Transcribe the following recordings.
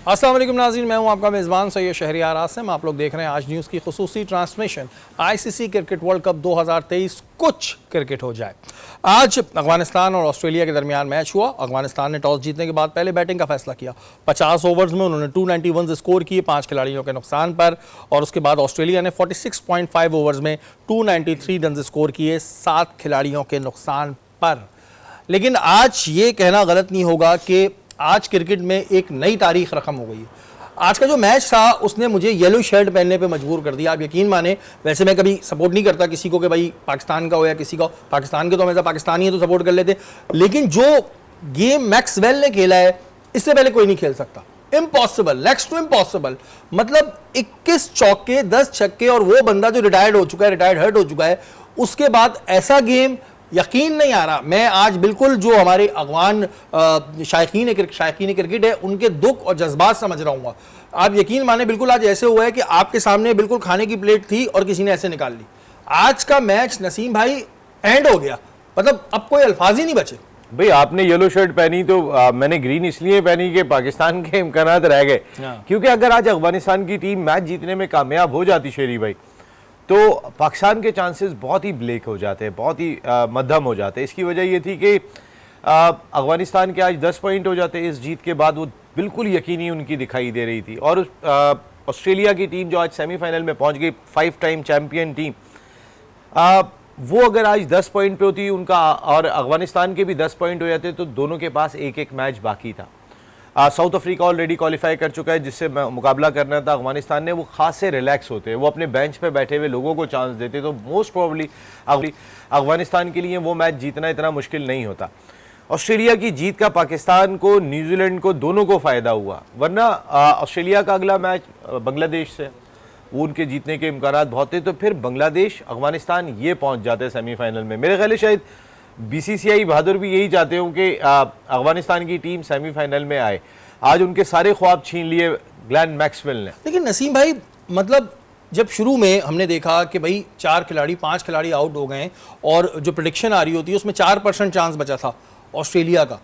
अस्सलाम वालेकुम नाज़रीन, मैं हूं आपका मेज़बान सैयद शहरियार आसिम। आप लोग देख रहे हैं आज न्यूज़ की खुसूसी transmission ICC cricket world cup 2023 कुछ क्रिकेट हो जाए। आज अफगानिस्तान और ऑस्ट्रेलिया के दरमियान मैच हुआ। अफगानिस्तान ने टॉस जीतने के बाद पहले बैटिंग का फैसला किया। 50 ओवर्स में उन्होंने 291 स्कोर किए 5 खिलाड़ियों के नुकसान पर, और उसके बाद ऑस्ट्रेलिया ने 46.5 ओवर्स में 293 रन स्कोर किए 7 खिलाड़ियों के नुकसान पर। लेकिन आज ये कहना गलत नहीं होगा कि आज क्रिकेट में एक नई तारीख रकम हो गई है। आज का जो मैच था उसने मुझे येलो शर्ट पहनने पे मजबूर कर दिया। आप यकीन माने, वैसे मैं कभी सपोर्ट नहीं करता किसी को कि भाई पाकिस्तान का हो या किसी का, पाकिस्तान के तो हमेशा पाकिस्तानी है तो सपोर्ट कर लेते, लेकिन जो गेम मैक्सवेल ने खेला है इससे पहले कोई नहीं खेल सकता। Impossible, next to impossible. मतलब 21 चौके 10 छक्के, और वो बंदा जो रिटायर्ड हो चुका है, रिटायर्ड हर्ट हो चुका है, उसके बाद ऐसा गेम यकीन नहीं आ रहा। मैं आज बिल्कुल जो हमारे अफगान शायकीन क्रिकेट है उनके दुख और जज्बात समझ रहा हूँ। आप यकीन माने, बिल्कुल आज ऐसे हुआ है कि आपके सामने बिल्कुल खाने की प्लेट थी और किसी ने ऐसे निकाल ली। आज का मैच नसीम भाई एंड हो गया, मतलब अब कोई अल्फाज ही नहीं बचे। भाई आपने येलो शर्ट पहनी तो मैंने ग्रीन इसलिए पहनी कि पाकिस्तान के इम्कानात रह गए, क्योंकि अगर आज अफगानिस्तान की टीम मैच जीतने में कामयाब हो जाती शेरी भाई, तो पाकिस्तान के चांसेस बहुत ही ब्लैक हो जाते हैं, बहुत ही मध्यम हो जाते हैं। इसकी वजह ये थी कि अफगानिस्तान के आज 10 पॉइंट हो जाते इस जीत के बाद, वो बिल्कुल यकीनी उनकी दिखाई दे रही थी। और ऑस्ट्रेलिया की टीम जो आज सेमीफाइनल में पहुंच गई, 5 टाइम चैंपियन टीम, वो अगर आज 10 पॉइंट पे होती उनका और अफगानिस्तान के भी 10 पॉइंट हो जाते तो दोनों के पास एक एक मैच बाकी था। साउथ अफ्रीका ऑलरेडी क्वालिफाई कर चुका है जिससे मुकाबला करना था अफगानिस्तान ने। वो खास से रिलैक्स होते हैं, वो अपने बेंच पे बैठे हुए लोगों को चांस देते, तो मोस्ट प्रोबेबली अफगानिस्तान के लिए वो मैच जीतना इतना मुश्किल नहीं होता। ऑस्ट्रेलिया की जीत का पाकिस्तान को, न्यूजीलैंड को, दोनों को फ़ायदा हुआ, वरना ऑस्ट्रेलिया का अगला मैच बांग्लादेश से, वो उनके जीतने के इम्कान बहुत थे, तो फिर बांग्लादेश अफगानिस्तान ये पहुँच जाते सेमीफाइनल में। मेरे ख्याल शायद बीसीसीआई बहादुर भी यही चाहते हो कि अफगानिस्तान की टीम सेमीफाइनल में आए। आज उनके सारे ख्वाब छीन लिए ग्लेन मैक्सवेल ने। लेकिन नसीम भाई, मतलब जब शुरू में हमने देखा कि भाई 4 खिलाड़ी 5 खिलाड़ी आउट हो गए और जो प्रेडिक्शन आ रही होती है उसमें 4% चांस बचा था ऑस्ट्रेलिया का,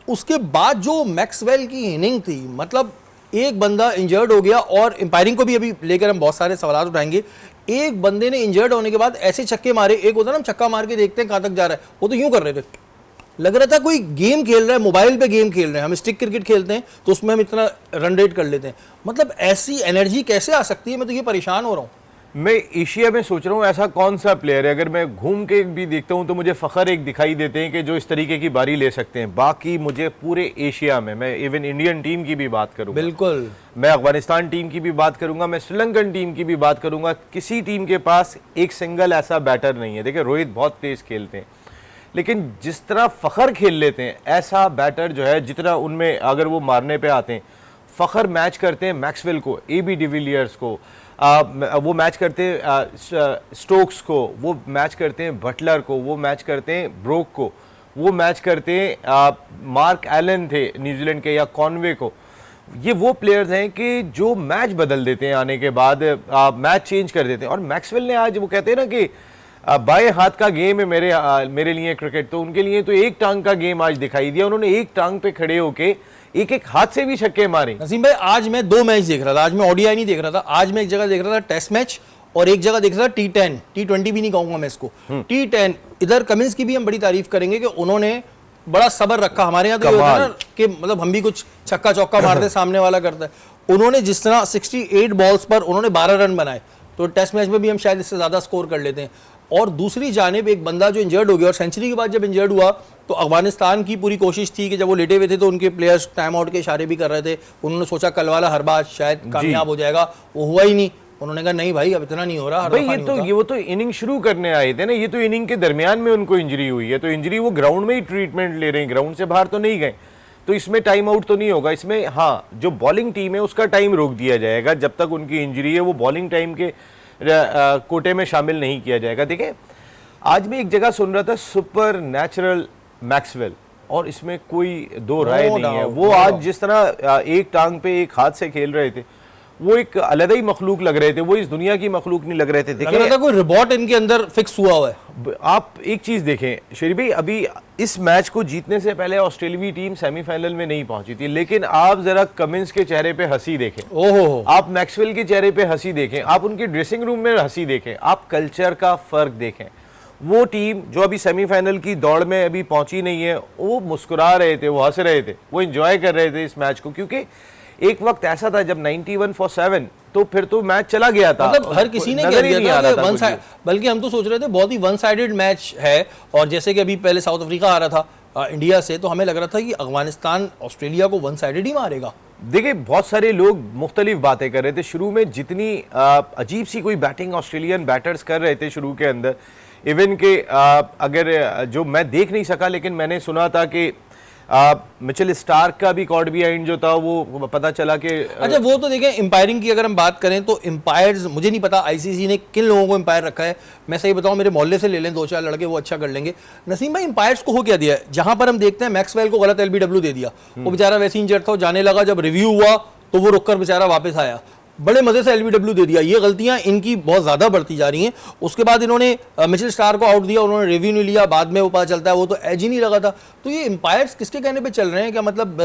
उसके बाद जो मैक्सवेल की इनिंग थी, मतलब एक बंदा इंजर्ड हो गया, और एम्पायरिंग को भी अभी लेकर हम बहुत सारे सवाल उठाएंगे। एक बंदे ने इंजर्ड होने के बाद ऐसे छक्के मारे, एक होता है ना छक्का मार के देखते हैं कहां तक जा रहा है, वो तो यूं कर रहे थे, लग रहा था कोई गेम खेल रहा है, मोबाइल पे गेम खेल रहे हैं। हम स्टिक क्रिकेट खेलते हैं तो उसमें हम इतना रन रेट कर लेते हैं, मतलब ऐसी एनर्जी कैसे आ सकती है? मैं तो ये परेशान हो रहा हूँ। मैं एशिया में सोच रहा हूँ ऐसा कौन सा प्लेयर है, अगर मैं घूम के भी देखता हूँ तो मुझे फ़खर एक दिखाई देते हैं कि जो इस तरीके की बारी ले सकते हैं। बाकी मुझे पूरे एशिया में, मैं इवन इंडियन टीम की भी बात करूँगा, बिल्कुल, मैं अफगानिस्तान टीम की भी बात करूँगा, मैं श्रीलंकन टीम की भी बात करूँगा, किसी टीम के पास एक सिंगल ऐसा बैटर नहीं है। देखिए रोहित बहुत तेज़ खेलते हैं, लेकिन जिस तरह फ़खर खेल लेते हैं ऐसा बैटर जो है, जितना उनमें अगर वो मारने पे आते हैं, फ़खर मैच करते हैं मैक्सवेल को, AB डिविलियर्स को, वो मैच करते हैं स्टोक्स को, वो मैच करते हैं बटलर को, वो मैच करते हैं ब्रोक को, वो मैच करते हैं मार्क एलन थे न्यूजीलैंड के, या कॉनवे को। ये वो प्लेयर्स हैं कि जो मैच बदल देते हैं, आने के बाद मैच चेंज कर देते हैं। और मैक्सवेल ने आज, वो कहते हैं ना कि बाएं हाथ का गेम है मेरे लिए क्रिकेट, तो उनके लिए तो एक टांग का गेम आज दिखाई दिया। उन्होंने एक टांग पे खड़े होके एक एक हाथ से भी छक्के मारे। नसीम भाई, आज मैं 2 मैच देख रहा था, आज मैं ODI नहीं देख रहा था, आज मैं एक जगह देख रहा था टेस्ट मैच और एक जगह देख रहा था T10, T20 भी नहीं कहूंगा मैं इसको, T10। इधर कमिंस की भी हम बड़ी तारीफ करेंगे कि उन्होंने बड़ा सब्र रखा। हमारे यहाँ तो ये होता है ना कि मतलब हम भी कुछ छक्का चौका मारते सामने वाला करता है, उन्होंने जिस तरह 68 बॉल्स पर उन्होंने 12 रन बनाए, तो टेस्ट मैच में भी हम शायद इससे ज़्यादा स्कोर कर लेते हैं। और दूसरी जानिब एक बंदा जो इंजर्ड हो गया, और सेंचुरी के बाद जब इंजर्ड हुआ तो अफगानिस्तान की पूरी कोशिश थी कि जब वो लेटे हुए थे तो उनके प्लेयर्स टाइम आउट के इशारे भी कर रहे थे, उन्होंने सोचा कल वाला हर बार शायद कामयाब हो जाएगा, वो हुआ ही नहीं। उन्होंने कहा नहीं भाई अब इतना नहीं हो रहा। भाई वो तो इनिंग शुरू करने आए थे ना, ये तो इनिंग के दरमियान में उनको इंजरी हुई है, तो इंजरी वो ग्राउंड में ही ट्रीटमेंट ले रहे हैं, ग्राउंड से बाहर तो नहीं गए, तो इसमें टाइम आउट तो नहीं होगा। इसमें हाँ, जो बॉलिंग टीम है उसका टाइम रोक दिया जाएगा, जब तक उनकी इंजरी है वो बॉलिंग टाइम के कोटे में शामिल नहीं किया जाएगा। देखिए आज मैं एक जगह सुन रहा था सुपर नेचुरल मैक्सवेल, और इसमें कोई दो राय नहीं है। वो आज जिस तरह एक टांग पे एक हाथ से खेल रहे थे, वो एक अलग ही मखलूक लग रहे थे, वो इस दुनिया की मखलूक नहीं लग रहे थे। लग रहा था कोई रिबॉट इनके अंदर फिक्स हुआ हुआ है। आप एक चीज देखें शेरी भाई, अभी इस मैच को जीतने से पहले ऑस्ट्रेलियाई टीम सेमीफाइनल में नहीं पहुंची थी, लेकिन आप जरा कमिंस के चेहरे पे हंसी देखें, ओहो, आप मैक्सवेल के चेहरे पे हंसी देखें, आप उनके ड्रेसिंग रूम में हंसी देखें, आप कल्चर का फर्क देखें। वो टीम जो अभी सेमीफाइनल की दौड़ में अभी पहुंची नहीं है, वो मुस्कुरा रहे थे, वो हंस रहे थे, वो एंजॉय कर रहे थे इस मैच को, क्योंकि एक वक्त ऐसा था जब 91 for 7 तो फिर तो मैच चला गया था, मतलब हर किसी ने कह दिया था कि वन साइड, बल्कि हम तो सोच रहे थे बहुत ही वन साइडेड मैच है। और जैसे कि अभी पहले साउथ अफ्रीका आ रहा था इंडिया से, तो हमें लग रहा था कि अफगानिस्तान ऑस्ट्रेलिया को वन साइडेड ही मारेगा। देखिए बहुत सारे लोग मुख्तलिफ बातें कर रहे थे शुरू में, जितनी अजीब सी कोई बैटिंग ऑस्ट्रेलियन बैटर्स कर रहे थे शुरू के अंदर, इवन के अगर जो मैं देख नहीं सका, लेकिन मैंने सुना था कि मिचेल स्टार्क का भी कॉर्ड बिहाइंड जो था वो पता चला कि अच्छा, वो तो देखें एम्पायरिंग की अगर हम बात करें तो एम्पायर्स, मुझे नहीं पता आईसीसी ने किन लोगों को एम्पायर रखा है। मैं सही बताऊं, मेरे मोहल्ले से ले लें 2-4 लड़के, वो अच्छा कर लेंगे। नसीम भाई, एम्पायर्स को हो क्या दिया है? जहां पर हम देखते हैं मैक्सवेल को गलत एलबीडब्ल्यू दे दिया, वो बेचारा वैसे इंजर्ड था, जाने लगा, जब रिव्यू हुआ तो वो रुककर बेचारा वापस आया, बड़े मजे से एलबीडब्ल्यू दे दिया। ये गलतियां इनकी बहुत ज्यादा बढ़ती जा रही हैं। उसके बाद इन्होंने मिचेल स्टार्क को आउट दिया, उन्होंने रिव्यू नहीं लिया, बाद में वो पता चलता है वो तो एज ही नहीं लगा था। तो ये एम्पायर्स किसके कहने पे चल रहे हैं? क्या मतलब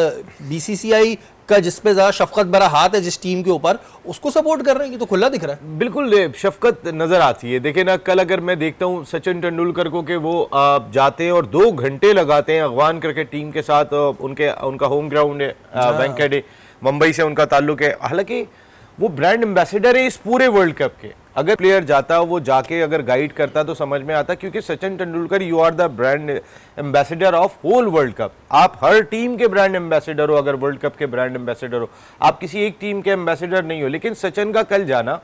बीसीसीआई का जिस पे ज्यादा शफकत भरा हाथ है जिस टीम के ऊपर, उसको सपोर्ट कर रहे हैं? ये तो खुला दिख रहा है। बिल्कुल शफकत नजर आती है। देखिए ना, कल अगर मैं देखता हूँ सचिन तेंदुलकर को कि वो जाते हैं और 2 घंटे लगाते हैं अफगान क्रिकेट टीम के साथ, उनका होम ग्राउंड है वेंकटे, मुंबई से उनका ताल्लुक है, हालांकि वो ब्रांड एम्बेसडर है इस पूरे वर्ल्ड कप के। अगर प्लेयर जाता, वो जाके अगर गाइड करता तो समझ में आता, क्योंकि Sachin Tendulkar, you are the brand ambassador of whole world cup. आप हर टीम के ब्रांड एम्बेसडर हो, अगर वर्ल्ड कप के ब्रांड एम्बेसडर हो, आप किसी एक टीम के एम्बेसडर नहीं हो। लेकिन सचिन का कल जाना,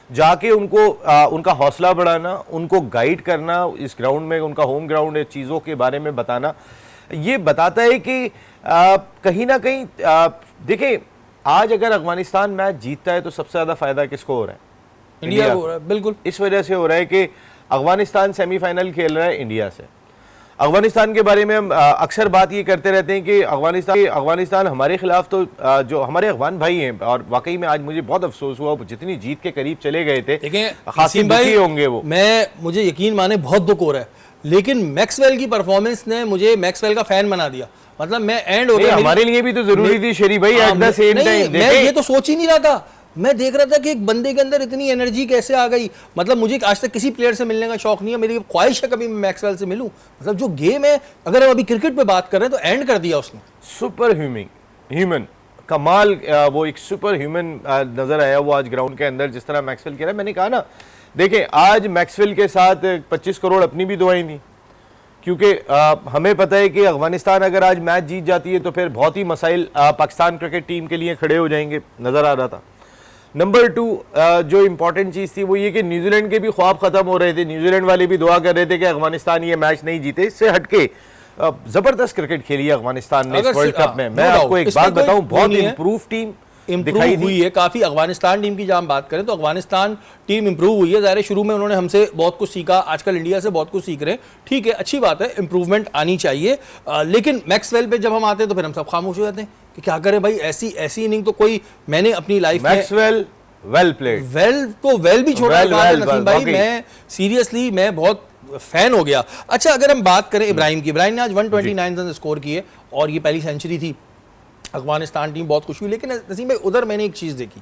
जाके उनको उनका हौसला बढ़ाना, उनको गाइड करना इस ग्राउंड में, उनका होम ग्राउंड है, चीज़ों के बारे में बताना, ये बताता है कि कहीं ना कहीं देखिए, आज अगर अफगानिस्तान मैच जीतता है तो सबसे ज्यादा फायदा किसको हो रहा है? इंडिया को हो रहा है। बिल्कुल इस वजह से हो रहा है कि अफगानिस्तान सेमीफाइनल खेल रहा है इंडिया से। अफगानिस्तान के बारे में हम अक्सर बात ये करते रहते हैं कि अफगानिस्तान हमारे खिलाफ तो जो हमारे अफगान भाई हैं, और वाकई में आज मुझे बहुत अफसोस हुआ, जितनी जीत के करीब चले गए थे, खासी दुखी होंगे वो। मुझे यकीन माने बहुत दुख हो रहा है, लेकिन मैक्सवेल की परफॉर्मेंस ने मुझे मैक्सवेल का फैन बना दिया। मतलब मैं एंड हो गया, हमारे लिए भी तो जरूरी थी शेरी भाई एट द सेम टाइम। मैं ये तो सोच ही नहीं रहा था, मैं देख रहा था कि एक बंदे के अंदर इतनी एनर्जी कैसे आ गई। मतलब मुझे आज तक किसी प्लेयर से मिलने का शौक नहीं है, मेरी ख्वाहिश है कभी मैं मैक्सवेल से मिलूं। मतलब जो गेम है, अगर हम अभी क्रिकेट पे बात कर रहे हैं तो एंड कर दिया उसने। सुपर ह्यूमन कमाल, वो एक सुपर ह्यूमन नजर आया वो आज ग्राउंड के अंदर, जिस तरह मैक्सवेल कह रहा है। मैंने कहा ना, देखें आज मैक्सवेल के साथ 25 करोड़ अपनी भी दुआएं थी, क्योंकि हमें पता है कि अफगानिस्तान अगर आज मैच जीत जाती है तो फिर बहुत ही मसाइल पाकिस्तान क्रिकेट टीम के लिए खड़े हो जाएंगे, नजर आ रहा था। नंबर 2 जो इंपॉर्टेंट चीज़ थी वो ये कि न्यूजीलैंड के भी ख्वाब खत्म हो रहे थे, न्यूजीलैंड वाले भी दुआ कर रहे थे कि अफगानिस्तान ये मैच नहीं जीते। इससे हटके जबरदस्त क्रिकेट खेली है अफगानिस्तान ने इस वर्ल्ड कप में। मैं आपको एक बात बताऊं, बहुत इंप्रूव टीम इम्प्रूव हुई है काफ़ी। अफगानिस्तान टीम की जब हम बात करें तो अफगानिस्तान टीम इम्प्रूव हुई है। ज़ाहिर शुरू में उन्होंने हमसे बहुत कुछ सीखा, आजकल इंडिया से बहुत कुछ सीख रहे हैं, ठीक है, अच्छी बात है, इम्प्रूवमेंट आनी चाहिए। लेकिन मैक्सवेल पे जब हम आते हैं तो फिर हम सब खामोश हो जाते हैं कि क्या करें भाई, ऐसी इनिंग तो कोई मैंने अपनी लाइफ में। मैक्सवेल वेल प्लेड, वेल भी छोड़ा नसीम भाई, मैं सीरियसली मैं बहुत फैन हो गया। अच्छा, अगर हम बात करें इब्राहिम की, इब्राहिम ने आज 129 रन स्कोर किए और ये पहली सेंचुरी थी। अफगानिस्तान टीम बहुत खुश हुई। लेकिन नसीम भाई, उधर मैंने एक चीज़ देखी,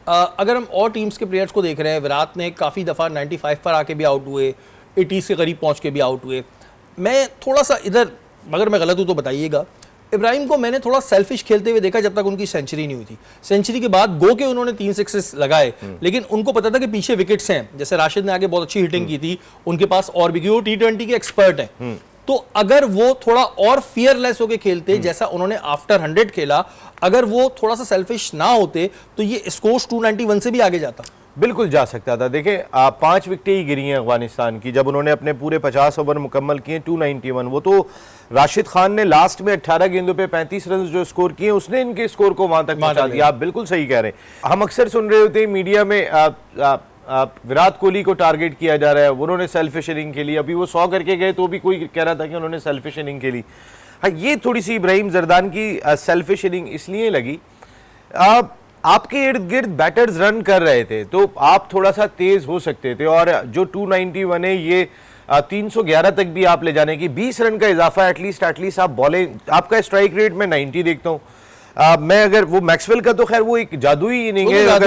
अगर हम और टीम्स के प्लेयर्स को देख रहे हैं, विराट ने काफ़ी दफ़ा 95 पर आके भी आउट हुए, 80 के करीब पहुंच के भी आउट हुए। मैं थोड़ा सा इधर, अगर मैं गलत हूँ तो बताइएगा, इब्राहिम को मैंने थोड़ा सेल्फिश खेलते हुए देखा जब तक उनकी सेंचुरी नहीं हुई थी। सेंचुरी के बाद गो के उन्होंने 3 सिक्सेस लगाए, लेकिन उनको पता था कि पीछे विकेट्स हैं। जैसे राशिद ने आगे बहुत अच्छी हिटिंग की थी, उनके पास और भी, वो T20 के एक्सपर्ट हैं। तो अगर वो थोड़ा और फियरलेस होके खेलते जैसा उन्होंने आफ्टर 100 खेला, अगर वो थोड़ा सा सेल्फिश ना होते तो ये स्कोर 291 से भी आगे जाता। बिल्कुल जा सकता था। देखिए 5 विकेटें ही गिरी हैं अफगानिस्तान की जब उन्होंने अपने पूरे 50 ओवर मुकम्मल किए। 291 वो तो राशिद खान ने लास्ट में 18 गेंदों पे 35 रन जो स्कोर किए, उसने इनके स्कोर को वहां तक पहुंचा दिया। आप बिल्कुल सही कह रहे हैं। हम अक्सर सुन रहे होते हैं मीडिया में विराट कोहली को टारगेट किया जा रहा है, उन्होंने सेल्फिश इनिंग खेली। अभी वो 100 करके गए तो भी कोई कह रहा था कि उन्होंने सेल्फिश इनिंग खेली। हाँ, ये थोड़ी सी इब्राहिम जरदान की सेल्फिश इनिंग इसलिए लगी, आपके इर्द गिर्द बैटर्स रन कर रहे थे तो आप थोड़ा सा तेज हो सकते थे, और जो 291 है ये 311 तक भी आप ले जाने की 20 रन का इजाफा एटलीस्ट आप बॉलिंग, आपका स्ट्राइक रेट में 90 देखता हूँ। मैं अगर वो मैक्सवेल का तो खैर वो एक जादुई इनिंग है,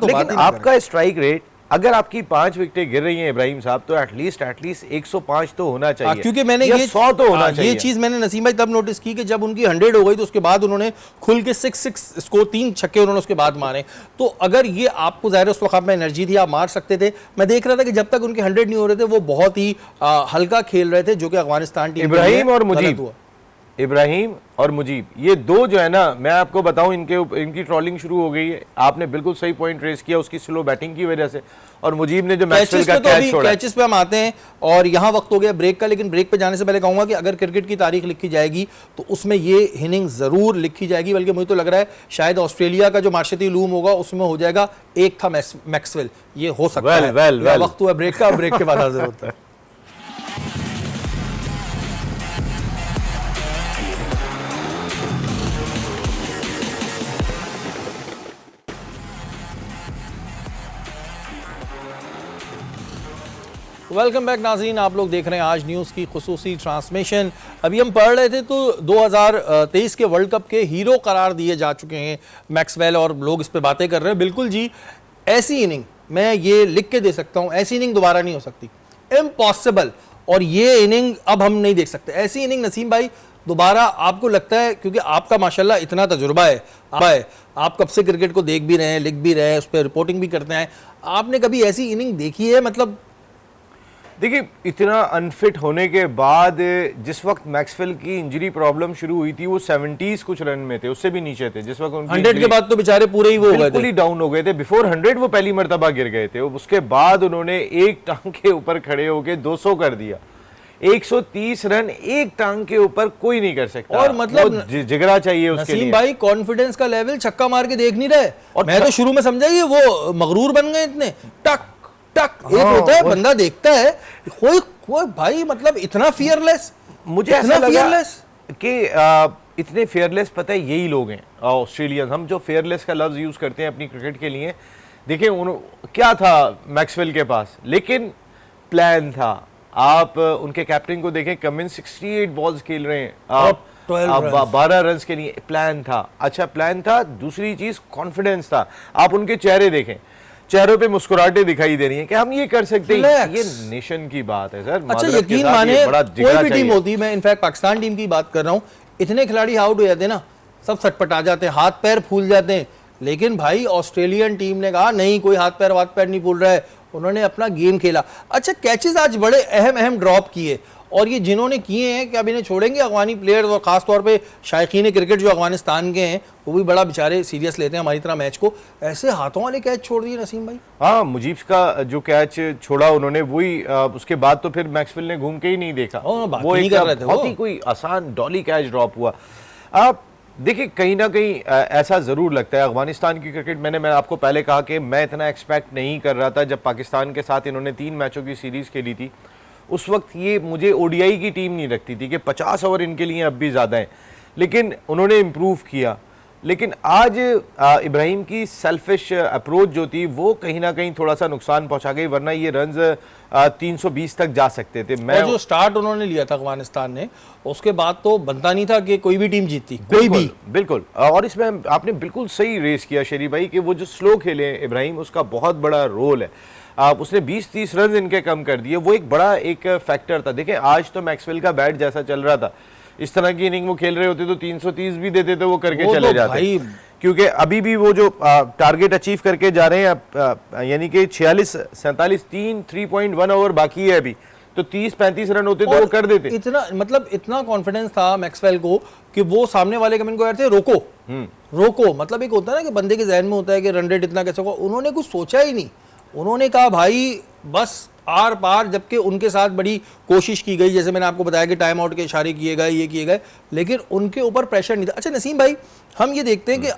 लेकिन आपका स्ट्राइक रेट अगर आपकी 5 विकेटें गिर रही हैं इब्राहिम साहब तो एटलीस्ट 105 तो होना चाहिए, क्योंकि मैंने ये 100 तो होना चाहिए। ये चीज मैंने नसीम भाई तब नोटिस की कि जब उनकी 100 हो गई तो उसके बाद उन्होंने खुल के 6 स्कोर 3 छक्के उन्होंने उसके बाद मारे। तो अगर ये आपको जाहिर उस वक्त आप में एनर्जी थी, आप मार सकते थे। मैं देख रहा था कि जब तक उनके 100 नहीं हो रहे थे वो बहुत ही हल्का खेल रहे थे, जो कि अफगानिस्तान टीम इब्राहिम और मुजीब, इब्राहिम और मुजीब ये दो जो है ना, मैं आपको बताऊं इनकी ट्रॉलिंग शुरू हो गई है। आपने बिल्कुल सही पॉइंट रेस किया उसकी स्लो बैटिंग की वजह से, और मुजीब ने जो मैक्सवेल का कैच छोड़ा। कैचेस पे हम आते हैं और यहाँ वक्त हो गया ब्रेक का, लेकिन ब्रेक पे जाने से पहले कहूंगा कि अगर क्रिकेट की तारीख लिखी जाएगी तो उसमें ये इनिंग जरूर लिखी जाएगी, बल्कि मुझे तो लग रहा है शायद ऑस्ट्रेलिया का जो मार्शती लूम होगा उसमें हो जाएगा एक था मैक्सवेल, ये हो सकता है। वक्त हुआ ब्रेक का, ब्रेक के बाद हाजिर होता है। वेलकम बैक नाज़रीन, आप लोग देख रहे हैं आज न्यूज़ की खुसूसी ट्रांसमिशन। अभी हम पढ़ रहे थे तो 2023 के वर्ल्ड कप के हीरो करार दिए जा चुके हैं मैक्सवेल, और लोग इस पे बातें कर रहे हैं। बिल्कुल जी, ऐसी इनिंग मैं ये लिख के दे सकता हूँ, ऐसी इनिंग दोबारा नहीं हो सकती, इम्पॉसिबल। और ये इनिंग अब हम नहीं देख सकते, ऐसी इनिंग नसीम भाई दोबारा। आपको लगता है, क्योंकि आपका माशाल्लाह इतना तजुर्बा है, आप कब से क्रिकेट को देख भी रहे हैं, लिख भी रहे हैं, उस पर रिपोर्टिंग भी करते हैं, आपने कभी ऐसी इनिंग देखी है? मतलब देखिए, इतना अनफिट होने के बाद जिस वक्त मैक्सवेल की इंजरी प्रॉब्लम शुरू हुई थी वो 70s कुछ रन में थे, उससे भी नीचे थे। जिस वक्त 100 के बाद तो बेचारे पूरे ही वो हो गए थे, बिल्कुल ही डाउन हो गए थे। बिफोर 100 वो पहली मर्तबा गिर गए थे, उसके बाद उन्होंने एक टांग के ऊपर खड़े होकर 200 कर दिया। 130 रन एक टांग के ऊपर कोई नहीं कर सकता, और मतलब जिगरा चाहिए उसके लिए। नसीम भाई कॉन्फिडेंस का लेवल छक्का मार के देख नहीं रहे, और मैं तो शुरू में समझा ये वो मगरूर बन गए इतने। टक टक एक होता है, बंदा देखता है, कोई भाई मतलब इतना फियरलेस, मुझे ऐसा लगा कि इतने फेयरलेस, पता है यही लोग हैं ऑस्ट्रेलियंस। हम जो फेयरलेस का लफ्ज यूज करते हैं अपनी क्रिकेट के लिए, देखिए क्या था मैक्सवेल के पास, लेकिन प्लान था। आप उनके कैप्टन को देखें, कमिंस 68 बॉल्स खेल रहे हैं, 12 रन के लिए प्लान था। अच्छा प्लान था, दूसरी चीज कॉन्फिडेंस था। आप उनके चेहरे देखें, चेहरों पे मुस्कुराहटे दिखाई दे रही हैं कि हम ये कर सकते हैं। ये नेशन की बात है सर। अच्छा यकीन माने, कोई भी टीम होती, मैं इनफैक्ट पाकिस्तान टीम की बात कर रहा हूँ, इतने खिलाड़ी आउट हो जाते हैं ना, सब सटपटा जाते हैं, हाथ पैर फूल जाते हैं, लेकिन भाई ऑस्ट्रेलियन टीम ने कहा नहीं, कोई हाथ पैर नहीं फूल रहा है, उन्होंने अपना गेम खेला। अच्छा कैचेस आज बड़े अहम ड्रॉप किए, और ये जिन्होंने किए हैं क्या अब इन्हें छोड़ेंगे अफगानी प्लेयर्स, और खास तौर पे शायकीन क्रिकेट जो अफगानिस्तान के हैं वो भी बड़ा बेचारे सीरियस लेते हैं हमारी तरह मैच को। ऐसे हाथों वाले कैच छोड़ दिए नसीम भाई। हाँ, मुजीब का जो कैच छोड़ा उन्होंने, वही उसके बाद तो फिर मैक्सवेल ने घूम के ही नहीं देखा, वो एक बहुत ही कोई आसान डॉली कैच ड्रॉप हुआ। आप देखिए, कहीं ना कहीं ऐसा ज़रूर लगता है अफगानिस्तान की क्रिकेट। मैंने आपको पहले कहा कि मैं इतना एक्सपेक्ट नहीं कर रहा था जब पाकिस्तान के साथ इन्होंने 3 मैचों की सीरीज़ खेली थी। उस वक्त ये मुझे ओडीआई की टीम नहीं लगती थी कि 50 ओवर इनके लिए अब भी ज़्यादा है, लेकिन उन्होंने इम्प्रूव किया। लेकिन आज इब्राहिम की सेल्फिश अप्रोच जो थी वो कहीं ना कहीं थोड़ा सा नुकसान पहुंचा गई, वरना ये रन्स 320 तक जा सकते थे। मैं जो स्टार्ट उन्होंने लिया था अफगानिस्तान ने, उसके बाद तो बनता नहीं था कि कोई भी टीम जीतती, कोई भी। बिल्कुल, और इसमें आपने बिल्कुल सही रेस किया शेरी भाई कि वो जो स्लो खेले इब्राहिम, उसका बहुत बड़ा रोल है। उसने 20-30 रन इनके कम कर दिए, वो एक बड़ा एक फैक्टर था। देखिए आज तो मैक्सवेल का बैट जैसा चल रहा था, इस तरह की इनिंग वो खेल रहे होते तो 330 भी देते तो वो करके चले जाते, क्योंकि अभी भी वो जो टारगेट अचीव करके जा रहे हैं, यानी कि 46-47 3.1 ओवर बाकी है अभी, तो 30-35 रन होते तो वो कर देते। इतना मतलब इतना कॉन्फिडेंस था मैक्सवेल को कि वो सामने वाले कमेंट को कहते थे रोको रोको, मतलब एक होता है ना कि बंदे के जहन में होता है कि रन रेट इतना कैसे होगा, उन्होंने कुछ सोचा ही नहीं, उन्होंने कहा भाई बस आर पार। जबकि उनके साथ बड़ी कोशिश की गई, जैसे मैंने आपको बताया कि टाइम आउट के इशारे किए गए, ये किए गए, लेकिन उनके ऊपर प्रेशर नहीं था। अच्छा नसीम भाई, हम ये देखते हैं कि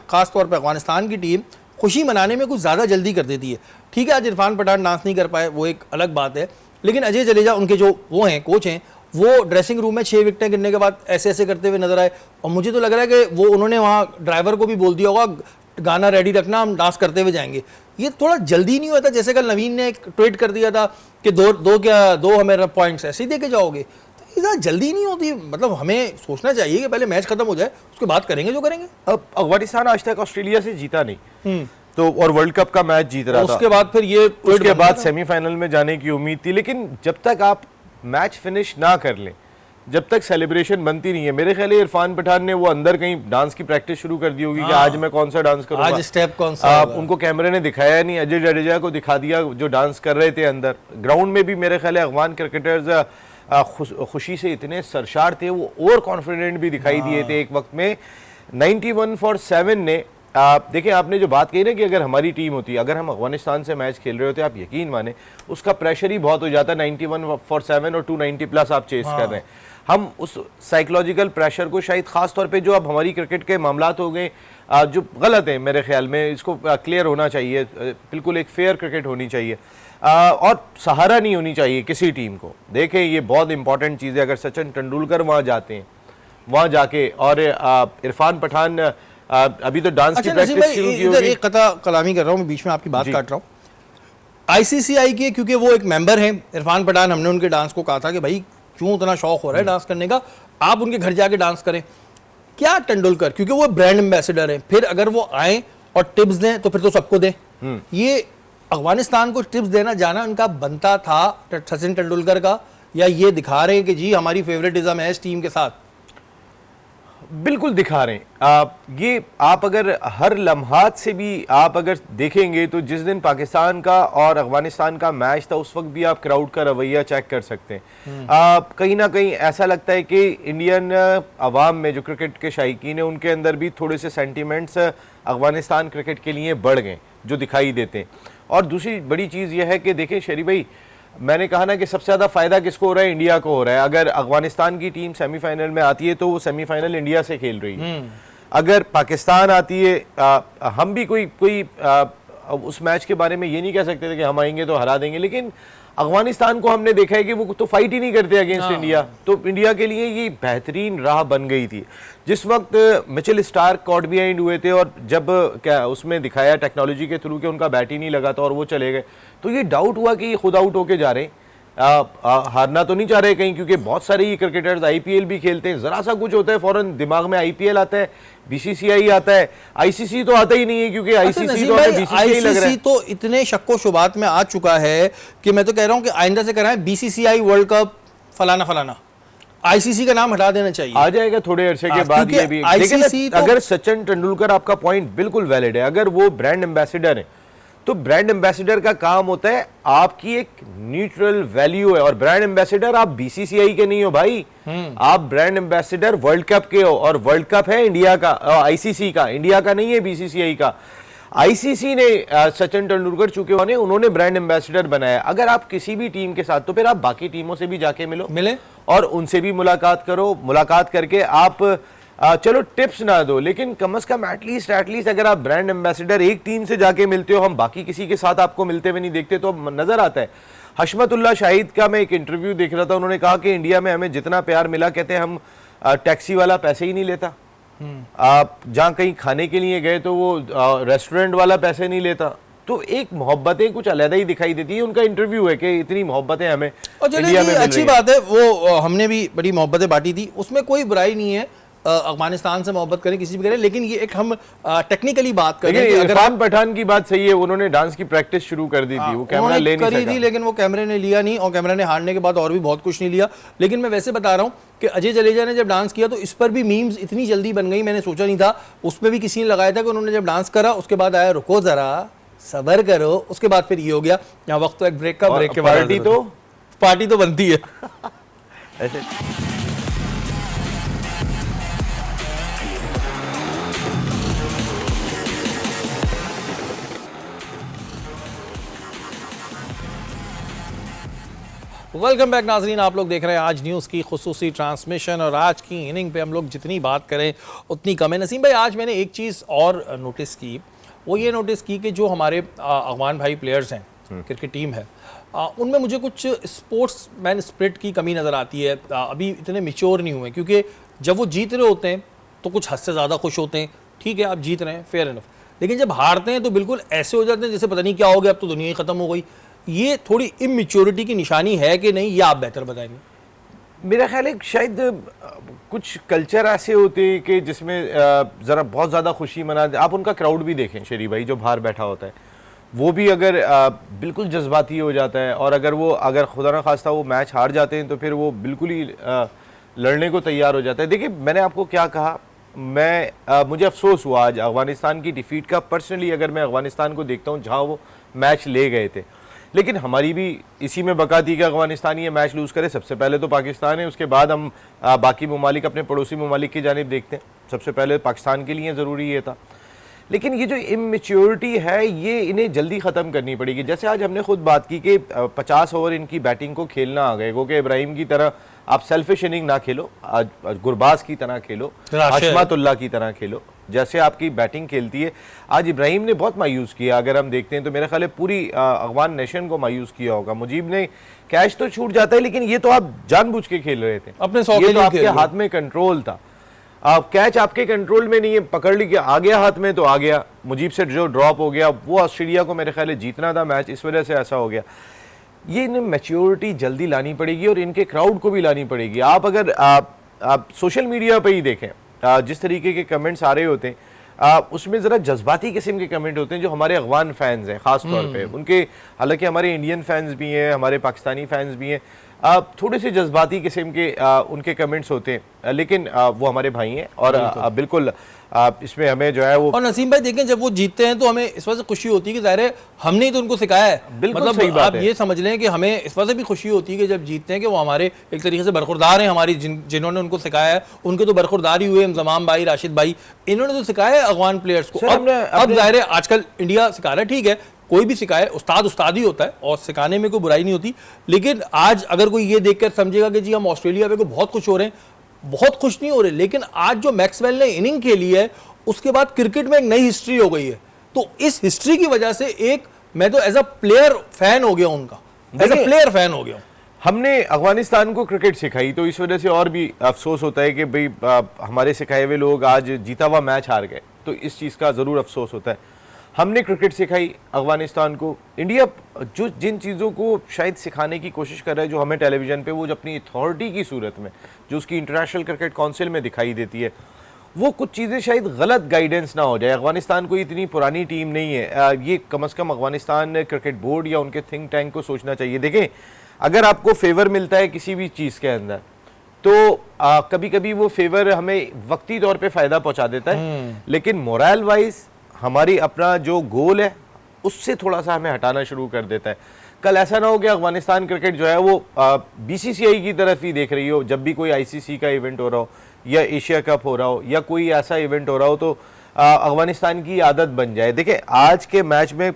खास तौर पर अफगानिस्तान की टीम खुशी मनाने में कुछ ज़्यादा जल्दी कर देती है। ठीक है, आज इरफान पठान डांस नहीं कर पाए, वो एक अलग बात है, लेकिन अजय जडेजा उनके जो वो हैं कोच हैं, वो ड्रेसिंग रूम में 6 विकेटें गिरने के बाद ऐसे ऐसे करते हुए नजर आए। और मुझे तो लग रहा है कि वो उन्होंने वहाँ ड्राइवर को भी बोल दिया होगा गाना रेडी रखना, हम डांस करते हुए जाएंगे। ये थोड़ा जल्दी नहीं होता? जैसे कल नवीन ने एक ट्वीट कर दिया था कि दो हमें पॉइंट्स ऐसे ही दे के जाओगे, तो इतना जल्दी नहीं होती। मतलब हमें सोचना चाहिए कि पहले मैच खत्म हो जाए, उसके बाद करेंगे जो करेंगे। अब अफगानिस्तान आज तक ऑस्ट्रेलिया से जीता नहीं, तो और वर्ल्ड कप का मैच जीत रहा था। उसके बाद फिर ये उसके बाद सेमीफाइनल में जाने की उम्मीद थी, लेकिन जब तक आप मैच फिनिश ना कर लें, जब तक सेलिब्रेशन बनती नहीं है, मेरे ख्याल है इरफान पठान ने वो अंदर कहीं डांस की प्रैक्टिस शुरू कर दी होगी कि आज मैं कौन सा डांस करूंगा, आज स्टेप कौन सा होगा। उनको कैमरे ने दिखाया नहीं, अजय जडेजा को दिखा दिया जो डांस कर रहे थे अंदर। ग्राउंड में भी मेरे ख्याल है अफगान क्रिकेटर्स खुशी से इतने सरशार थे, वो ओवर कॉन्फिडेंट भी दिखाई दिए थे एक वक्त में। 91 फॉर 7 ने देखिए, आपने जो बात कही ना कि अगर हमारी टीम होती, अगर हम अफगानिस्तान से मैच खेल रहे होते, आप यकीन माने उसका प्रेशर ही बहुत हो जाता। 91 फॉर 7 और 290 प्लस आप चेस कर रहे हैं। हम उस साइकोलॉजिकल प्रेशर को शायद खास तौर पे जो अब हमारी क्रिकेट के मामलात हो गए जो गलत है, मेरे ख्याल में इसको क्लियर होना चाहिए, बिल्कुल एक फेयर क्रिकेट होनी चाहिए और सहारा नहीं होनी चाहिए किसी टीम को। देखें, ये बहुत इंपॉर्टेंट चीज़ है। अगर सचिन तेंदुलकर वहाँ जाते हैं, वहाँ जाके और इरफान पठान अभी तो डांस की प्रैक्टिस शुरू की होगी। एक कथा कलामी कर रहा हूँ मैं, बीच में आपकी बात काट रहा हूँ। आईसीसीआई के क्योंकि वो एक मेंबर हैं, इरफान पठान, हमने उनके डांस को कहा था कि भाई क्यों इतना शौक हो रहा है डांस करने का, आप उनके घर जाके डांस करें। क्या तेंदुलकर, क्योंकि वो ब्रांड एम्बेसडर हैं, फिर अगर वो आए और टिप्स दें तो फिर तो सबको दें। ये अफगानिस्तान को टिप्स देना जाना उनका बनता था सचिन तेंदुलकर का, या ये दिखा रहे हैं कि जी हमारी फेवरेटिज्म है इस टीम के साथ? बिल्कुल दिखा रहे हैं। ये आप अगर हर लम्हात से भी आप अगर देखेंगे तो जिस दिन पाकिस्तान का और अफगानिस्तान का मैच था, उस वक्त भी आप क्राउड का रवैया चेक कर सकते हैं। कहीं ना कहीं ऐसा लगता है कि इंडियन अवाम में जो क्रिकेट के शायकीन है, उनके अंदर भी थोड़े से सेंटिमेंट्स अफगानिस्तान क्रिकेट के लिए बढ़ गए जो दिखाई देते हैं। और दूसरी बड़ी चीज़ यह है कि देखें शरीफ भाई, मैंने कहा ना कि सबसे ज़्यादा फ़ायदा किसको हो रहा है? इंडिया को हो रहा है। अगर अफगानिस्तान की टीम सेमीफाइनल में आती है तो वो सेमीफाइनल इंडिया से खेल रही है। अगर पाकिस्तान आती है, हम भी कोई उस मैच के बारे में ये नहीं कह सकते थे कि हम आएंगे तो हरा देंगे, लेकिन अफगानिस्तान को हमने देखा है कि वो तो फाइट ही नहीं करते अगेंस्ट इंडिया। तो इंडिया के लिए ये बेहतरीन राह बन गई थी। जिस वक्त मिचेल स्टार्क कॉट बिहाइंड हुए थे और जब क्या उसमें दिखाया टेक्नोलॉजी के थ्रू कि उनका बैट ही नहीं लगा था और वो चले गए, तो ये डाउट हुआ कि ये खुद आउट होके जा रहे हैं, हारना तो नहीं चाह रहे कहीं, क्योंकि बहुत सारे ये क्रिकेटर्स आईपीएल भी खेलते हैं। जरा सा कुछ होता है फौरन दिमाग में आईपीएल आता है, बीसीसीआई आता है, आईसीसी तो आता ही नहीं है, क्योंकि आईसीसी तो बीसीसीआई लग रहा है। तो इतने शक्को शुबात में आ चुका है कि मैं तो कह रहा हूं कि आइंदा से कराएं बीसीसीआई वर्ल्ड कप फलाना फलाना, आईसीसी का नाम हटा देना चाहिए। आ जाएगा थोड़े अरसे के बाद ये भी। आईसीसी तो अगर सचिन तेंदुलकर, आपका पॉइंट बिल्कुल वैलिड है, अगर वो ब्रांड एम्बेसडर है तो ब्रांड एम्बेसडर का काम होता है आपकी एक न्यूट्रल वैल्यू है। और ब्रांड एम्बेसडर आप बीसीसीआई के नहीं हो भाई, आप ब्रांड एम्बेसडर वर्ल्ड कप के हो, और वर्ल्ड कप है इंडिया का, आईसीसी का, इंडिया का नहीं है बीसीसीआई का। आईसीसी ने सचिन तेंदुलकर चूंकि उन्होंने ब्रांड एम्बेसडर बनाया। अगर आप किसी भी टीम के साथ, तो फिर आप बाकी टीमों से भी जाके मिले और उनसे भी मुलाकात करो। मुलाकात करके आप चलो टिप्स ना दो, लेकिन कम से कम एटलीस्ट अगर आप ब्रांड एम्बेसडर एक टीम से जाके मिलते हो, हम बाकी किसी के साथ आपको मिलते हुए नहीं देखते, तो नजर आता है। हशमतुल्लाह शाहिद का मैं एक इंटरव्यू देख रहा था, उन्होंने कहा कि इंडिया में हमें जितना प्यार मिला, कहते हैं हम टैक्सी वाला पैसे ही नहीं लेता, आप जहाँ कहीं खाने के लिए गए तो वो रेस्टोरेंट वाला पैसे नहीं लेता। तो एक मोहब्बतें कुछ अलग ही दिखाई देती है। उनका इंटरव्यू है कि इतनी मोहब्बतें हमें इंडिया में अच्छी बात है, वो हमने भी बड़ी मोहब्बतें बांटी थी, उसमें कोई बुराई नहीं है। अफगानिस्तान से मोहब्बत करें, किसी भी करें, लेकिन ये एक हम टेक्निकली बात करें। इरफान पठान की बात सही है, उन्होंने डांस की प्रैक्टिस शुरू कर दी थी, वो कैमरा ले नहीं सका, लेकिन वो कैमरे ने लिया नहीं, और कैमरा ने हारने के बाद और भी बहुत कुछ नहीं लिया। लेकिन मैं वैसे बता रहा हूँ कि अजय जडेजा ने जब डांस किया तो इस पर भी मीम्स इतनी जल्दी बन गई, मैंने सोचा नहीं था। उसमें भी किसी ने लगाया था कि उन्होंने जब डांस करा, उसके बाद आया रुको जरा सबर करो, उसके बाद फिर ये हो गया। यहाँ वक्त तो एक ब्रेक का, ब्रेक के बाद पार्टी तो बनती है। वेलकम बैक नाजरीन, आप लोग देख रहे हैं आज न्यूज़ की खुसूसी ट्रांसमिशन, और आज की इनिंग पे हम लोग जितनी बात करें उतनी कम है। नसीम भाई, आज मैंने एक चीज़ और नोटिस की, वो ये नोटिस की कि जो हमारे अफगान भाई प्लेयर्स हैं, क्रिकेट टीम है, उनमें मुझे कुछ स्पोर्ट्समैन स्पिरिट की कमी नज़र आती है। अभी इतने मिच्योर नहीं हुए, क्योंकि जब वो जीत रहे होते हैं तो कुछ हद से ज़्यादा खुश होते हैं, ठीक है आप जीत रहे हैं, फेयर इनफ, लेकिन जब हारते हैं तो बिल्कुल ऐसे हो जाते हैं जैसे पता नहीं क्या हो गया, अब तो दुनिया ही ख़त्म हो गई। ये थोड़ी इमेच्योरिटी की निशानी है कि नहीं, ये आप बेहतर बताएंगे। मेरा ख्याल है शायद कुछ कल्चर ऐसे होते हैं कि जिसमें ज़रा बहुत ज़्यादा खुशी मनाते। आप उनका क्राउड भी देखें शेरी भाई, जो बाहर बैठा होता है वो भी अगर बिल्कुल जज्बाती हो जाता है, और अगर खुदा न खास्ता वो मैच हार जाते हैं तो फिर वो बिल्कुल ही लड़ने को तैयार हो जाता है। देखिए मैंने आपको क्या कहा, मुझे अफसोस हुआ आज अफ़गानिस्तान की डिफीट का। पर्सनली अगर मैं अफ़गानिस्तान को देखता हूँ जहाँ वो मैच ले गए थे, लेकिन हमारी भी इसी में बका थी कि अफ़गानिस्तान ये मैच लूज़ करे। सबसे पहले तो पाकिस्तान है, उसके बाद हम बाकी ममालिक, अपने पड़ोसी ममालिक की जानिब देखते हैं। सबसे पहले पाकिस्तान के लिए ज़रूरी ये था, लेकिन ये जो इमेच्योरिटी है ये इन्हें जल्दी ख़त्म करनी पड़ेगी। जैसे आज हमने खुद बात की कि 50 ओवर इनकी बैटिंग को खेलना आ गए, क्योंकि इब्राहिम की तरह आप सेल्फिश इनिंग ना खेलो, गुरबाज की तरह खेलो, हशमतुल्लाह की तरह खेलो, जैसे आपकी बैटिंग खेलती है। आज इब्राहिम ने बहुत मायूस किया, अगर हम देखते हैं तो मेरा ख्याल है पूरी अफगान नेशन को मायूस किया होगा। मुजीब ने कैच तो छूट जाता है, लेकिन ये तो आप जानबूझ के खेल रहे थे, अपने ये तो आपके हाथ में कंट्रोल था। आप कैच आपके कंट्रोल में नहीं है, पकड़ ली, आ गया हाथ में तो आ गया। मुजीब से जो ड्रॉप हो गया, वो ऑस्ट्रेलिया को मेरे ख्याल है जीतना था मैच, इस वजह से ऐसा हो गया। ये इन्हें मैच्योरिटी जल्दी लानी पड़ेगी और इनके क्राउड को भी लानी पड़ेगी। आप अगर आप सोशल मीडिया पे ही देखें जिस तरीके के कमेंट्स आ रहे होते हैं, उसमें ज़रा जज्बाती किस्म के कमेंट होते हैं जो हमारे अफगान फैंस हैं ख़ास तौर पे उनके, हालांकि हमारे इंडियन फैंस भी हैं, हमारे पाकिस्तानी फैंस भी हैं, थोड़े से जज्बाती किस्म के उनके कमेंट्स होते हैं, लेकिन वो हमारे भाई हैं और बिल्कुल इसमें हमें जो है वो। और नसीम भाई देखें, जब वो जीतते हैं तो हमें इस वजह से खुशी होती है कि ज़ाहिर है हमने ही तो उनको सिखाया है। बिल्कुल सही बात आप ये समझ लें कि हमें इस वजह से भी खुशी होती है कि जब जीतते हैं कि वो हमारे एक तरीके से बरखुरदार हैं, हमारी जिन्होंने उनको सिखाया है उनके तो बरखुरदार ही हुए। इंजमाम भाई, राशिद भाई, इन्होंने तो सिखाया है अफगान प्लेयर्स को। अब ज़ाहिर है आजकल इंडिया सिखा रहा है, ठीक है, कोई भी सिखाए, उस्ताद ही होता है और सिखाने में कोई बुराई नहीं होती। लेकिन आज अगर कोई ये देखकर समझेगा कि जी हम ऑस्ट्रेलिया पे को बहुत खुश हो रहे हैं, बहुत खुश नहीं हो रहे, लेकिन आज जो मैक्सवेल ने इनिंग खेली है उसके बाद क्रिकेट में एक नई हिस्ट्री हो गई है। तो इस हिस्ट्री की वजह से मैं तो एज अ प्लेयर फैन हो गया उनका, एज अ प्लेयर फैन हो गया। हमने अफगानिस्तान को क्रिकेट सिखाई, तो इस वजह से और भी अफसोस होता है कि भाई हमारे सिखाए हुए लोग आज जीता हुआ मैच हार गए, तो इस चीज़ का ज़रूर अफसोस होता है। हमने क्रिकेट सिखाई अफगानिस्तान को। इंडिया जो जिन चीज़ों को शायद सिखाने की कोशिश कर रहा है, जो हमें टेलीविज़न पे वो जो अपनी अथॉरिटी की सूरत में जो उसकी इंटरनेशनल क्रिकेट काउंसिल में दिखाई देती है, वो कुछ चीज़ें शायद गलत गाइडेंस ना हो जाए। अफगानिस्तान कोई इतनी पुरानी टीम नहीं है, ये कम से कम अफगानिस्तान क्रिकेट बोर्ड या उनके थिंक टैंक को सोचना चाहिए। देखें, अगर आपको फेवर मिलता है किसी भी चीज़ के अंदर, तो कभी कभी वो फेवर हमें वक्ती तौर पे फ़ायदा पहुंचा देता है, लेकिन मोरल वाइज हमारी अपना जो गोल है उससे थोड़ा सा हमें हटाना शुरू कर देता है। कल ऐसा ना हो कि अफगानिस्तान क्रिकेट जो है वो बीसीसीआई की तरफ ही देख रही हो, जब भी कोई आईसीसी का इवेंट हो रहा हो या एशिया कप हो रहा हो या कोई ऐसा इवेंट हो रहा हो, तो अफगानिस्तान की आदत बन जाए। देखिए, आज के मैच में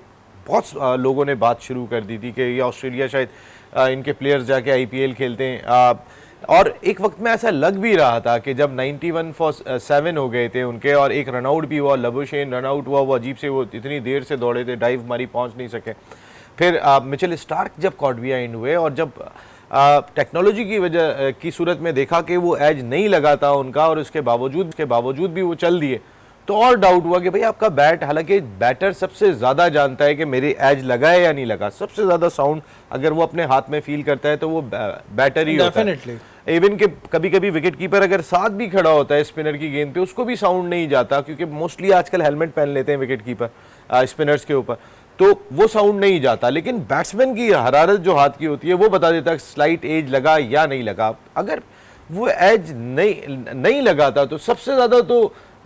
बहुत लोगों ने बात शुरू कर दी थी कि ये ऑस्ट्रेलिया शायद इनके प्लेयर्स जाके आईपीएल खेलते हैं, और एक वक्त में ऐसा लग भी रहा था कि जब 91 for 7 हो गए थे उनके और एक रनआउट भी हुआ, लबुशेन रनआउट हुआ, वो अजीब से, वो इतनी देर से दौड़े थे, डाइव मारी, पहुंच नहीं सके। फिर मिचेल स्टार्क जब कॉडविया इन हुए और जब टेक्नोलॉजी की वजह की सूरत में देखा कि वो एज नहीं लगा था उनका और उसके बावजूद भी वो चल दिए, तो और डाउट हुआ कि भाई आपका बैट, हालांकि बैटर सबसे ज़्यादा जानता है कि मेरे एज लगा है या नहीं लगा, सबसे ज़्यादा साउंड अगर वो अपने हाथ में फील करता है तो वो बैटर ही होता है। इवन के कभी कभी विकेट कीपर अगर साथ भी खड़ा होता है स्पिनर की गेंद पे, उसको भी साउंड नहीं जाता, क्योंकि मोस्टली आजकल हेलमेट पहन लेते हैं विकेट कीपर स्पिनर्स के ऊपर, तो वो साउंड नहीं जाता। लेकिन बैट्समैन की हरारत जो हाथ की होती है वो बता देता है स्लाइट एज लगा या नहीं लगा। अगर वो एज नहीं लगा था तो सबसे ज़्यादा तो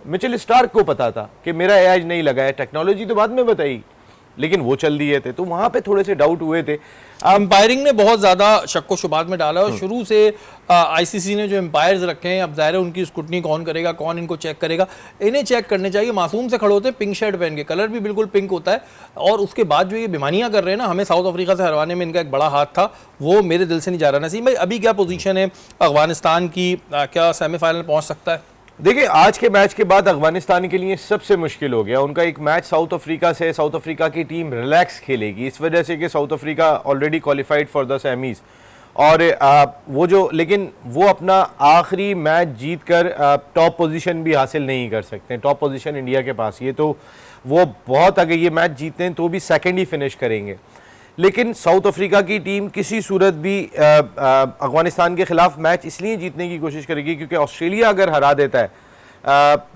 मिचेल स्टार्क को पता था कि मेरा एज नहीं लगा है। टेक्नोलॉजी तो बाद में बताई, लेकिन वो चल दिए थे, तो वहां पे थोड़े से डाउट हुए थे। अंपायरिंग ने बहुत ज़्यादा शक्को शुबात में डाला और शुरू से आईसीसी ने जो एम्पायर्स रखे हैं, अब ज़ाहिर है उनकी स्क्रूटनी कौन करेगा, कौन इनको चेक करेगा, इन्हें चेक करने चाहिए। मासूम से खड़े होते हैं पिंक शर्ट पहन के, कलर भी बिल्कुल पिंक होता है, और उसके बाद जो ये बेमानियाँ कर रहे हैं ना, हमें साउथ अफ्रीका से हरवाने में इनका एक बड़ा हाथ था, वो मेरे दिल से नहीं जा रहा। नसीम भाई, अभी क्या पोजीशन है अफगानिस्तान की, क्या सेमीफाइनल पहुँच सकता है? देखिए आज के मैच के बाद अफगानिस्तान के लिए सबसे मुश्किल हो गया। उनका एक मैच साउथ अफ्रीका से, साउथ अफ्रीका की टीम रिलैक्स खेलेगी इस वजह से कि south Africa already qualified for the semis, और वो जो, लेकिन वो अपना आखिरी मैच जीत कर टॉप पोजीशन भी हासिल नहीं कर सकते। टॉप पोजीशन इंडिया के पास, ये तो वो बहुत, अगर ये मैच जीतते हैं तो भी सेकंड ही फिनिश करेंगे। लेकिन साउथ अफ्रीका की टीम किसी सूरत भी अफगानिस्तान के खिलाफ मैच इसलिए जीतने की कोशिश करेगी क्योंकि ऑस्ट्रेलिया अगर हरा देता है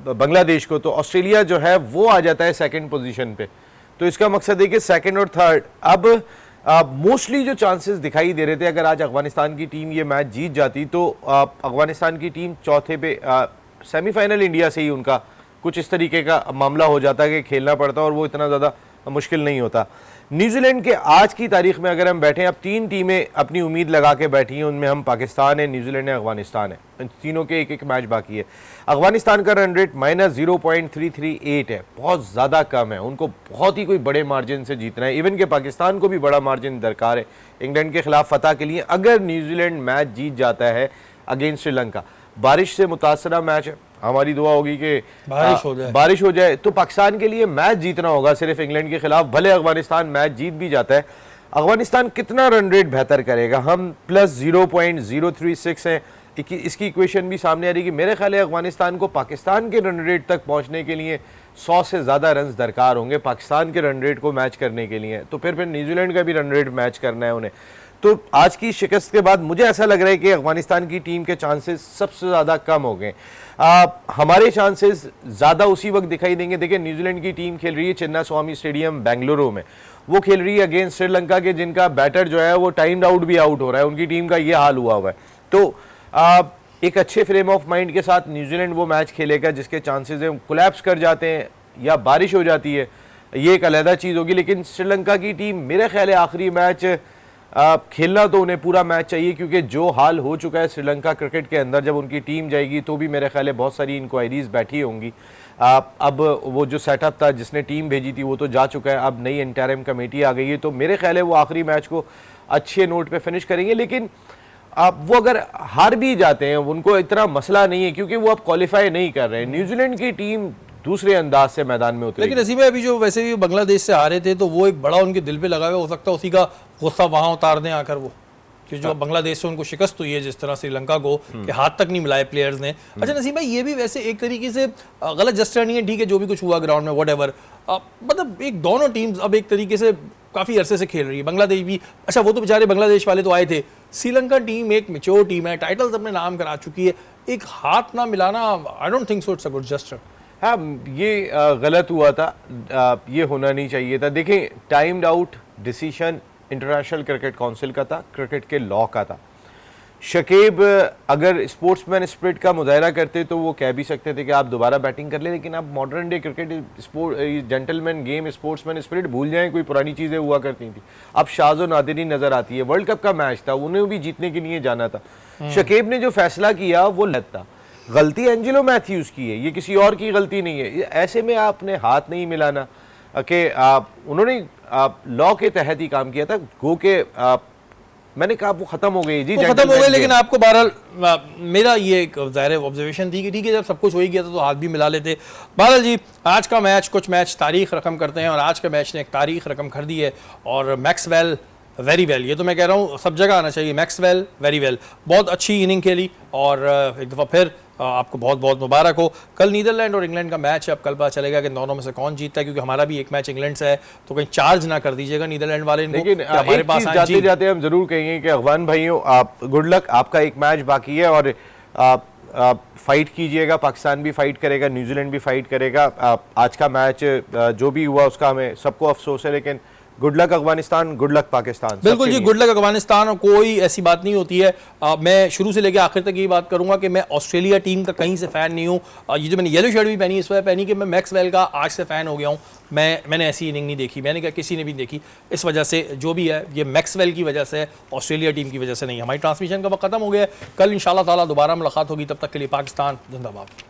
बांग्लादेश को, तो ऑस्ट्रेलिया जो है वो आ जाता है सेकंड पोजीशन पे। तो इसका मकसद है कि सेकंड और थर्ड, अब मोस्टली जो चांसेस दिखाई दे रहे थे, अगर आज अफगानिस्तान की टीम ये मैच जीत जाती तो अफगानिस्तान की टीम चौथे पे, सेमीफाइनल इंडिया से ही उनका कुछ इस तरीके का मामला हो जाता कि खेलना पड़ता और वो इतना ज़्यादा मुश्किल नहीं होता। न्यूजीलैंड के आज की तारीख में अगर हम बैठें, अब 3 टीमें अपनी उम्मीद लगा के बैठी हैं, उनमें हम पाकिस्तान है, न्यूजीलैंड है, अफगानिस्तान है। इन तीनों के एक एक मैच बाकी है। अफगानिस्तान का रन रेट -0.338 है, बहुत ज़्यादा कम है। उनको बहुत ही कोई बड़े मार्जिन से जीतना है, इवन के पाकिस्तान को भी बड़ा मार्जिन दरकार है इंग्लैंड के खिलाफ फतह के लिए। अगर न्यूजीलैंड मैच जीत जाता है अगेंस्ट श्रीलंका, बारिश से मुतासरा मैच है, हमारी दुआ होगी कि बारिश हो जाए, तो पाकिस्तान के लिए मैच जीतना होगा सिर्फ इंग्लैंड के खिलाफ। भले अफगानिस्तान मैच जीत भी जाता है, अफगानिस्तान कितना रन रेट बेहतर करेगा, हम +0.036 हैं, इसकी इक्वेशन भी सामने आ रही है कि मेरे ख्याल है अफगानिस्तान को पाकिस्तान के रन रेट तक पहुंचने के लिए 100 से ज़्यादा रन दरकार होंगे पाकिस्तान के रन रेट को मैच करने के लिए। तो फिर न्यूजीलैंड का भी रन रेट मैच करना है उन्हें। तो आज की शिकस्त के बाद मुझे ऐसा लग रहा है कि अफगानिस्तान की टीम के चांसेस सबसे ज़्यादा कम हो गए। हमारे चांसेस ज़्यादा उसी वक्त दिखाई देंगे। देखिए न्यूजीलैंड की टीम खेल रही है चिन्नास्वामी स्टेडियम बेंगलुरु में, वो खेल रही है अगेंस्ट श्रीलंका के, जिनका बैटर जो है वो टाइम्ड आउट भी आउट हो रहा है, उनकी टीम का ये हाल हुआ हुआ है। तो एक अच्छे फ्रेम ऑफ माइंड के साथ न्यूजीलैंड वो मैच खेलेगा जिसके चांसेस हैं कोलैप्स कर जाते हैं या बारिश हो जाती है, ये एक अलहदा चीज़ होगी। लेकिन श्रीलंका की टीम मेरे ख्याल है आखिरी मैच खेलना तो उन्हें पूरा मैच चाहिए, क्योंकि जो हाल हो चुका है श्रीलंका क्रिकेट के अंदर, जब उनकी टीम जाएगी तो भी मेरे ख्याल है बहुत सारी इंक्वायरीज बैठी होंगी। अब वो जो सेटअप था जिसने टीम भेजी थी वो तो जा चुका है, अब नई इंटरिम कमेटी आ गई है, तो मेरे ख्याल है वो आखिरी मैच को अच्छे नोट पे फिनिश करेंगे। लेकिन वो अगर हार भी जाते हैं उनको इतना मसला नहीं है, क्योंकि वो अब क्वालिफाई नहीं कर रहे हैं। न्यूजीलैंड की टीम दूसरे अंदाज से मैदान में उतरी। लेकिन नसीब अभी जो वैसे भी बांग्लादेश से हारे थे तो वो एक बड़ा उनके दिल पे लगा हुआ, हो सकता है उसी का गुस्सा वहां उतार दें आकर वो, कि जो बांग्लादेश से उनको शिकस्त हुई है जिस तरह श्रीलंका को, कि हाथ तक नहीं मिलाए प्लेयर्स ने। अच्छा नसीम भाई, ये भी वैसे एक तरीके से गलत जस्टर नहीं है, ठीक है जो भी कुछ हुआ ग्राउंड में व्हाटएवर, मतलब एक दोनों टीम्स अब एक तरीके से काफी अरसे से खेल रही है। बांग्लादेश भी, अच्छा वो तो बेचारे बांग्लादेश वाले तो आए थे, श्रीलंका टीम एक मैच्योर टीम है, टाइटल्स अपने नाम करा चुकी है, एक हाथ ना मिलाना I don't think so it's a good Juster. हाँ, ये गलत हुआ था, ये होना नहीं चाहिए था। देखें timed out decision international cricket council का था, क्रिकेट के लॉ का था। शकीब अगर स्पोर्ट्समैन स्पिरिट का मुजाहरा करते तो वो कह भी सकते थे कि आप दोबारा बैटिंग कर ले, लेकिन अब modern day cricket sport gentleman game sportsman spirit भूल जाएं, कोई पुरानी चीज़ें हुआ करती थी। अब शाज़ और नादिरी नज़र आती है। वर्ल्ड कप का मैच था, उन्हें भी जीतने के लिए जाना था। शकीब ने जो फैसला किया वो गलत था, गलती एंजेलो मैथ्यूज़ की है, ये किसी और की गलती नहीं है। ऐसे में आपने हाथ नहीं मिलाना कि उन्होंने लॉ के तहत ही काम किया था, गो के मैंने कहा वो खत्म हो गई जी, खत्म हो गई। लेकिन आपको बहरहाल मेरा ये एक ज़ाहिर ऑब्जर्वेशन थी कि ठीक है जब सब कुछ हो ही गया था तो हाथ भी मिला लेते। बहरहाल जी, आज का मैच कुछ मैच तारीख रकम करते हैं और आज के मैच ने एक तारीख रकम कर दी है। और मैक्सवेल वेरी वेल, ये तो मैं कह रहा हूँ सब जगह आना चाहिए, मैक्सवेल वेरी वेल, बहुत अच्छी इनिंग खेली और एक दफ़ा फिर आपको बहुत बहुत मुबारक हो। कल नीदरलैंड और इंग्लैंड का मैच है, अब कल पता चलेगा कि दोनों में से कौन जीतता है, क्योंकि हमारा भी एक मैच इंग्लैंड से है, तो कहीं चार्ज ना कर दीजिएगा नीदरलैंड वाले। लेकिन हमारे पास जाते जाते हम जरूर कहेंगे कि अफगान भाइयों आप गुड लक, आपका एक मैच बाकी है और फाइट कीजिएगा, पाकिस्तान भी फाइट करेगा, न्यूजीलैंड भी फाइट करेगा। आज का मैच जो भी हुआ उसका हमें सबको अफसोस है, लेकिन good luck Afghanistan, good luck Pakistan. बिल्कुल जी, गुड लक अफगानिस्तान। और कोई ऐसी बात नहीं होती है, मैं शुरू से लेकर आखिर तक ये बात करूंगा कि मैं ऑस्ट्रेलिया टीम का कहीं से फ़ैन नहीं हूँ। ये जो मैंने येलो शर्ट भी पहनी इस वजह पहनी कि मैं मैक्सवेल का आज से फ़ैन हो गया हूँ। मैंने ऐसी इनिंग नहीं देखी, मैंने कहा किसी ने भी देखी, इस वजह से जो भी है ये मैक्सवेल की वजह से, ऑस्ट्रेलिया टीम की वजह से नहीं। हमारी ट्रांसमिशन का वक्त खत्म हो गया है, कल इंशाल्लाह ताला दोबारा मुलाकात होगी, तब तक के लिए पाकिस्तान जिंदाबाद।